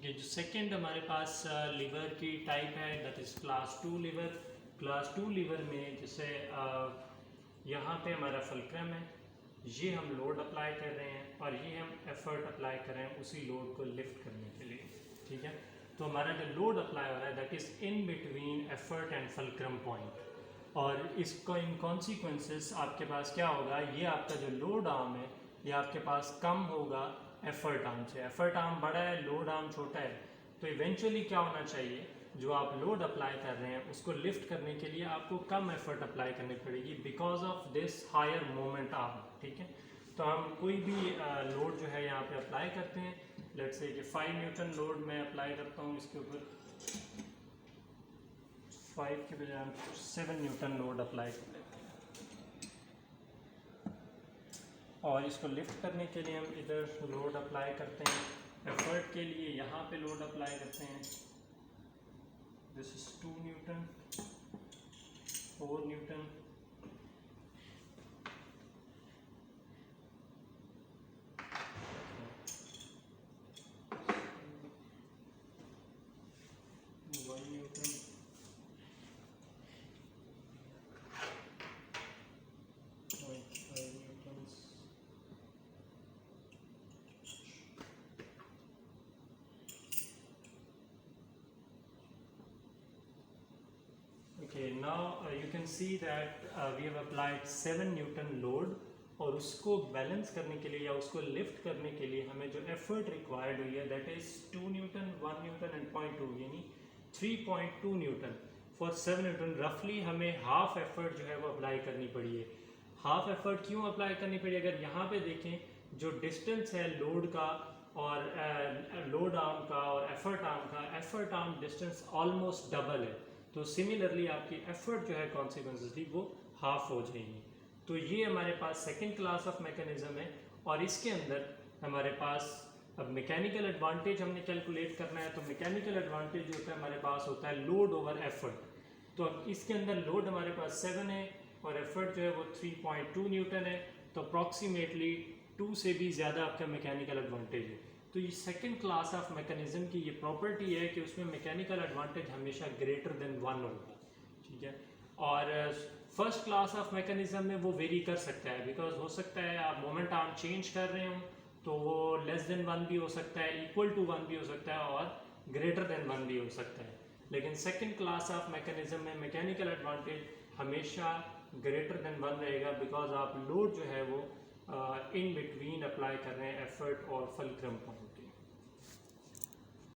कि जो सेकंड हमारे पास लीवर की टाइप है that is class 2 lever. Class 2 lever में जैसे यहाँ पे हमारा फुलक्रम है, ये हम लोड अप्लाई कर रहे हैं और ये हम एफर्ट अप्लाई कर रहे हैं उसी लोड को लिफ्ट करने के लिए, ठीक है। तो हमारा जो लोड अप्लाई हो रहा है that is in between effort and fulcrum point, और इसको इन कॉन्सिक्वेंसेस आपके पास क्या होगा, ये आपका जो लोड आर्म है ये आपके पास कम होगा एफर्ट आर्म से। एफर्ट आर्म बड़ा है, लोड आर्म छोटा है, तो इवेंचुअली क्या होना चाहिए, जो आप लोड अप्लाई कर रहे हैं उसको लिफ्ट करने के लिए आपको कम एफर्ट अप्लाई करनी पड़ेगी because of this higher moment arm, ठीक है। तो हम कोई भी लोड जो है यहाँ पे अप्लाई करते हैं, लेट्स से कि 5 न्यूटन लोड मैं अप्लाई करता हूँ इसके ऊपर, 5 के बजाय हम 7 न्यूटन लोड अप्लाई कर लेते हैं, और इसको लिफ्ट करने के लिए हम इधर लोड अप्लाई करते हैं, एफर्ट के लिए यहाँ पे लोड अप्लाई करते हैं, this is 2 Newton, 4 Newton, Okay, now you can see that we have applied 7 Newton load, और उसको बैलेंस करने के लिए या उसको लिफ्ट करने के लिए हमें जो एफर्ट रिक्वायर्ड हुई है that is 2 Newton, 1 Newton and 0.2 यानी 3.2 न्यूटन फॉर 7 न्यूटन। रफली हमें हाफ एफर्ट जो है वो अप्लाई करनी पड़ी है। हाफ एफर्ट क्यों अप्लाई करनी पड़ी, अगर यहाँ पे देखें जो डिस्टेंस है लोड का और लोड आर्म का और एफर्ट आर्म का, effort arm distance almost double है, तो सिमिलरली आपकी एफर्ट जो है कॉन्सिक्वेंसली वो हाफ हो जाएगी। तो ये हमारे पास सेकंड क्लास ऑफ मैकेनिज्म है, और इसके अंदर हमारे पास अब मैकेनिकल एडवांटेज हमने कैलकुलेट करना है, तो मैकेनिकल एडवांटेज जो होता है हमारे पास होता है लोड ओवर एफर्ट। तो अब इसके अंदर लोड हमारे पास 7 है और एफर्ट जो है वो 3.2 न्यूटन है, तो अप्रॉक्सीमेटली 2 से भी ज़्यादा आपका मैकेनिकल एडवांटेज है। तो ये सेकंड क्लास ऑफ मैकेनिज्म की ये प्रॉपर्टी है कि उसमें मैकेनिकल एडवांटेज हमेशा ग्रेटर देन 1 होगा, ठीक है। और फर्स्ट क्लास ऑफ मैकेनिज्म में वो वेरी कर सकता है, बिकॉज हो सकता है आप मोमेंट आर्म चेंज कर रहे हो तो वो लेस देन 1 भी हो सकता है, इक्वल टू 1 भी हो सकता है, और ग्रेटर देन 1 भी हो सकता है। लेकिन सेकंड क्लास ऑफ मैकेनिज्म में मैकेनिकल एडवांटेज हमेशा ग्रेटर देन 1 रहेगा, बिकॉज आप लोड जो है वो इन बिटवीन अप्लाई कर रहे हैं एफर्ट और फुलक्रम पॉइंट।